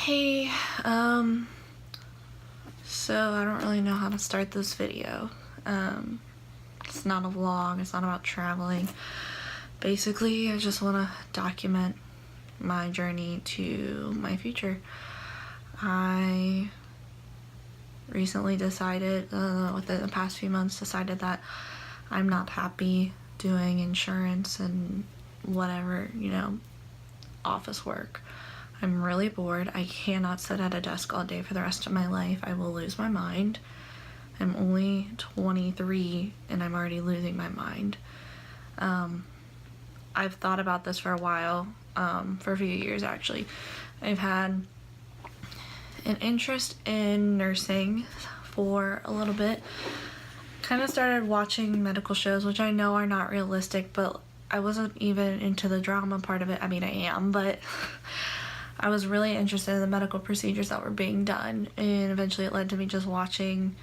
Hey, so I don't really know how to start this video. It's not a vlog, it's not about traveling. Basically, I just want to document my journey to my future. I recently decided, within the past few months, decided that I'm not happy doing insurance and whatever, office work. I'm really bored. I cannot sit at a desk all day for the rest of my life. I will lose my mind. I'm only 23 and I'm already losing my mind. I've thought about this for a while, for a few years actually. I've had an interest in nursing for a little bit. Kind of started watching medical shows, which I know are not realistic, but I wasn't even into the drama part of it. I mean, I am, but I was really interested in the medical procedures that were being done, and eventually it led to me just watching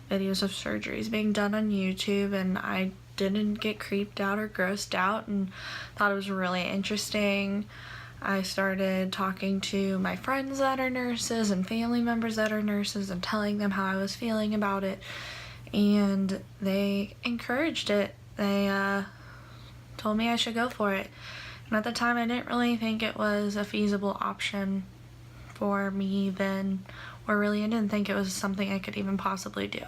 videos of surgeries being done on YouTube, and I didn't get creeped out or grossed out and thought it was really interesting. I started talking to my friends that are nurses and family members that are nurses and telling them how I was feeling about it, and they encouraged it. They told me I should go for it. And at the time, I didn't really think it was a feasible option for me then, or really I didn't think it was something I could even possibly do.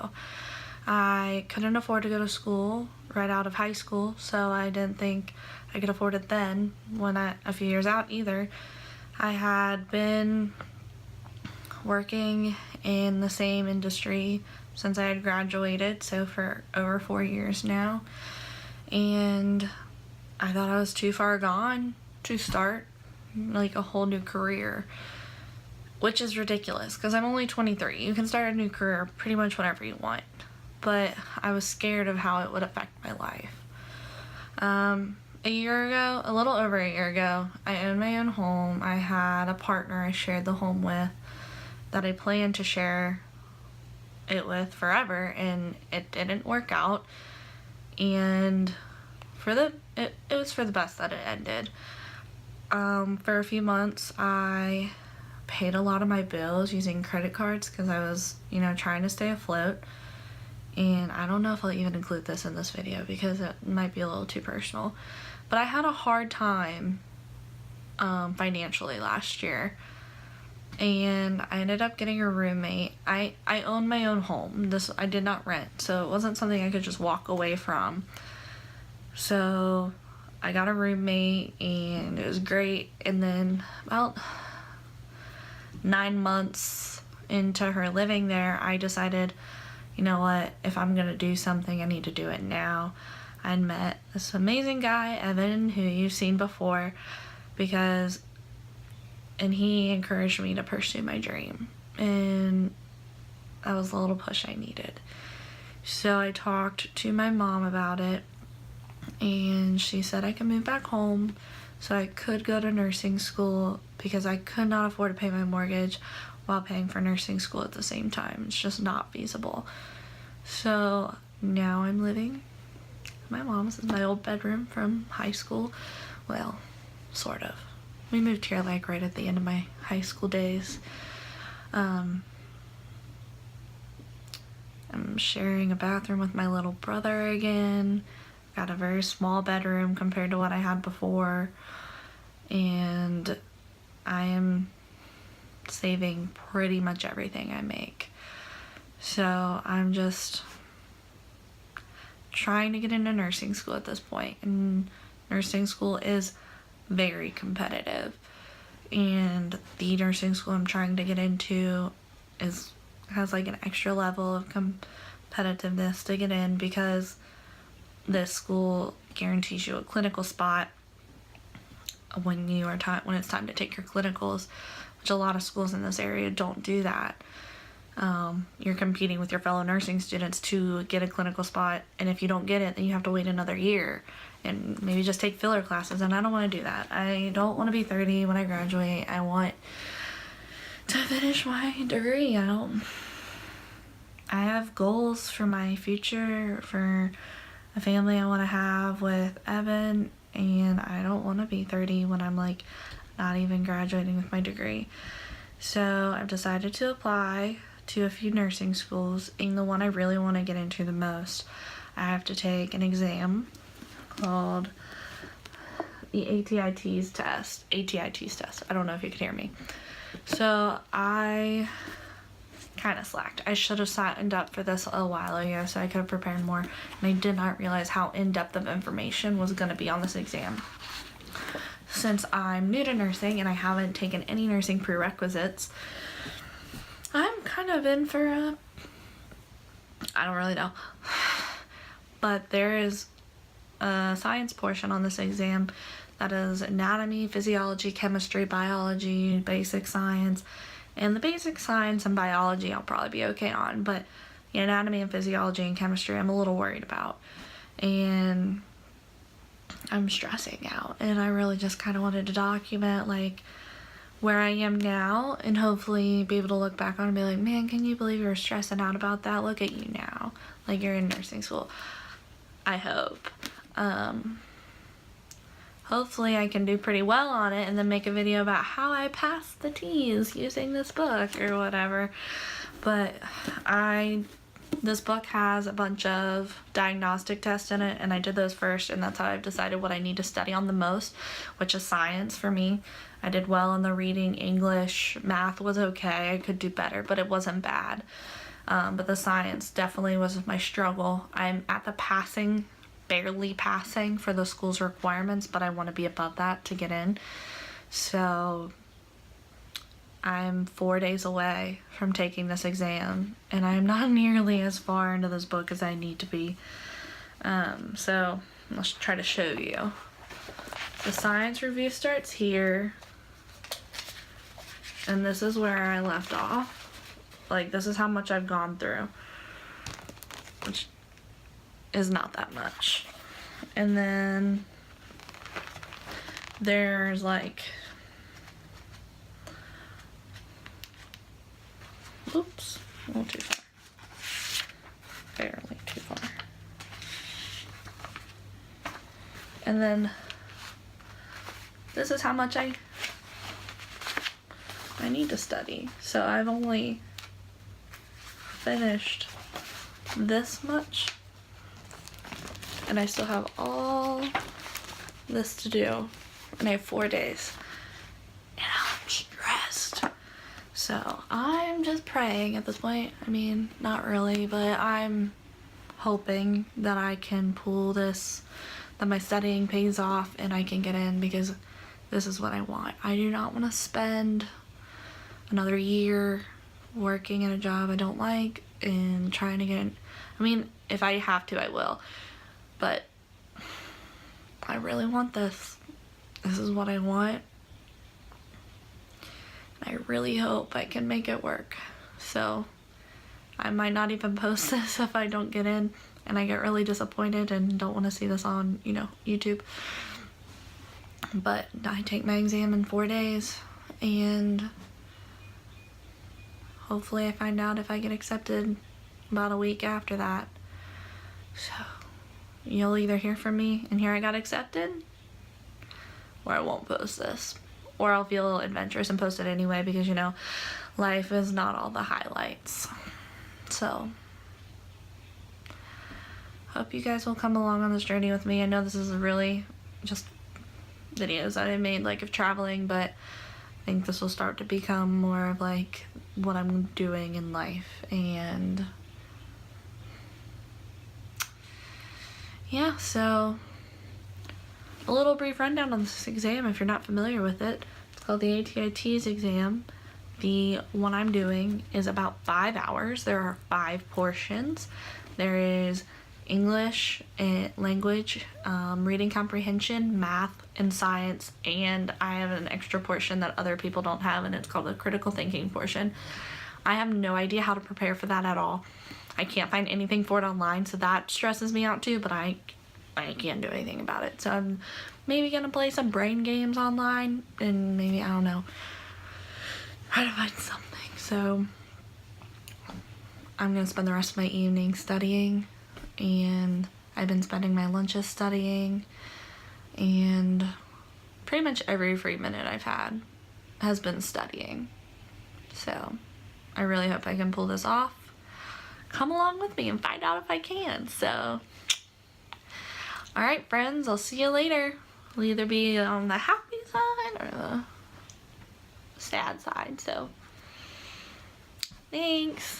I couldn't afford to go to school right out of high school, so I didn't think I could afford it then, a few years out either. I had been working in the same industry since I had graduated, so for over 4 years now, and I thought I was too far gone to start like a whole new career, which is ridiculous because I'm only 23. You can start a new career pretty much whenever you want, but I was scared of how it would affect my life. A little over a year ago, I owned my own home. I had a partner I shared the home with that I planned to share it with forever, and it didn't work out, and it was for the best that it ended. For a few months, I paid a lot of my bills using credit cards because I was, trying to stay afloat. And I don't know if I'll even include this in this video because it might be a little too personal. But I had a hard time financially last year. And I ended up getting a roommate. I owned my own home. I did not rent, so it wasn't something I could just walk away from. So I got a roommate and it was great, and then about 9 months into her living there, I decided, you know what, if I'm gonna do something, I need to do it now. I'd met this amazing guy, Evan, who you've seen before, and he encouraged me to pursue my dream, and that was the little push I needed. So I talked to my mom about it, and she said I could move back home so I could go to nursing school because I could not afford to pay my mortgage while paying for nursing school at the same time. It's just not feasible. So now I'm living at my mom's in my old bedroom from high school. Well, sort of. We moved here like right at the end of my high school days. I'm sharing a bathroom with my little brother again. Got a very small bedroom compared to what I had before, and I am saving pretty much everything I make. So I'm just trying to get into nursing school at this point, and nursing school is very competitive, and the nursing school I'm trying to get into has like an extra level of competitiveness to get in because this school guarantees you a clinical spot when it's time to take your clinicals, which a lot of schools in this area don't do that. You're competing with your fellow nursing students to get a clinical spot, and if you don't get it, then you have to wait another year and maybe just take filler classes, and I don't want to do that. I don't want to be 30 when I graduate. I want to finish my degree. I have goals for my future, for a family I want to have with Evan, and I don't want to be 30 when I'm like not even graduating with my degree. So I've decided to apply to a few nursing schools, and the one I really want to get into the most, I have to take an exam called the ATITs test. I don't know if you can hear me. So I kind of slacked. I should have signed up for this a while ago so I could have prepared more, and I did not realize how in-depth of information was going to be on this exam. Since I'm new to nursing and I haven't taken any nursing prerequisites, I'm kind of in for I don't really know. But there is a science portion on this exam that is anatomy, physiology, chemistry, biology, basic science. And the basic science and biology I'll probably be okay on, but the anatomy and physiology and chemistry I'm a little worried about. And I'm stressing out, and I really just kind of wanted to document like where I am now, and hopefully be able to look back on and be like, man, can you believe you're stressing out about that? Look at you now. Like, you're in nursing school. I hope. Hopefully I can do pretty well on it and then make a video about how I passed the T's using this book or whatever. But this book has a bunch of diagnostic tests in it, and I did those first, and that's how I've decided what I need to study on the most, which is science for me. I did well in the reading, English, math was okay. I could do better, but it wasn't bad. But the science definitely was my struggle. I'm at the passing, barely passing for the school's requirements, but I want to be above that to get in. So I'm 4 days away from taking this exam, and I'm not nearly as far into this book as I need to be. So let's try to show you. The science review starts here, and this is where I left off. Like, this is how much I've gone through, which is not that much. And then there's like, oops, a little too far. Fairly too far. And then this is how much I need to study. So I've only finished this much, and I still have all this to do, and I have 4 days, and I'm stressed. So I'm just praying at this point. I mean, not really, but I'm hoping that I can pull this, that my studying pays off and I can get in, because this is what I want. I do not want to spend another year working in a job I don't like and trying to get in. I mean, if I have to, I will, but I really want this. This is what I want. I really hope I can make it work. So I might not even post this if I don't get in and I get really disappointed and don't want to see this on, YouTube. But I take my exam in 4 days, and hopefully I find out if I get accepted about a week after that. So you'll either hear from me and hear I got accepted, or I won't post this. Or I'll feel adventurous and post it anyway, because, life is not all the highlights. So hope you guys will come along on this journey with me. I know this is really just videos that I made, like, of traveling, but I think this will start to become more of like what I'm doing in life. And yeah, so a little brief rundown on this exam if you're not familiar with it. It's called the ATITs exam. The one I'm doing is about 5 hours. There are 5 portions. There is English and language, reading comprehension, math, and science, and I have an extra portion that other people don't have, and it's called the critical thinking portion. I have no idea how to prepare for that at all. I can't find anything for it online, so that stresses me out too, but I can't do anything about it. So I'm maybe gonna play some brain games online, and maybe, I don't know, try to find something. So I'm gonna spend the rest of my evening studying, and I've been spending my lunches studying, and pretty much every free minute I've had has been studying. So I really hope I can pull this off. Come along with me and find out if I can. So, alright friends, I'll see you later. I'll either be on the happy side or the sad side. So, thanks.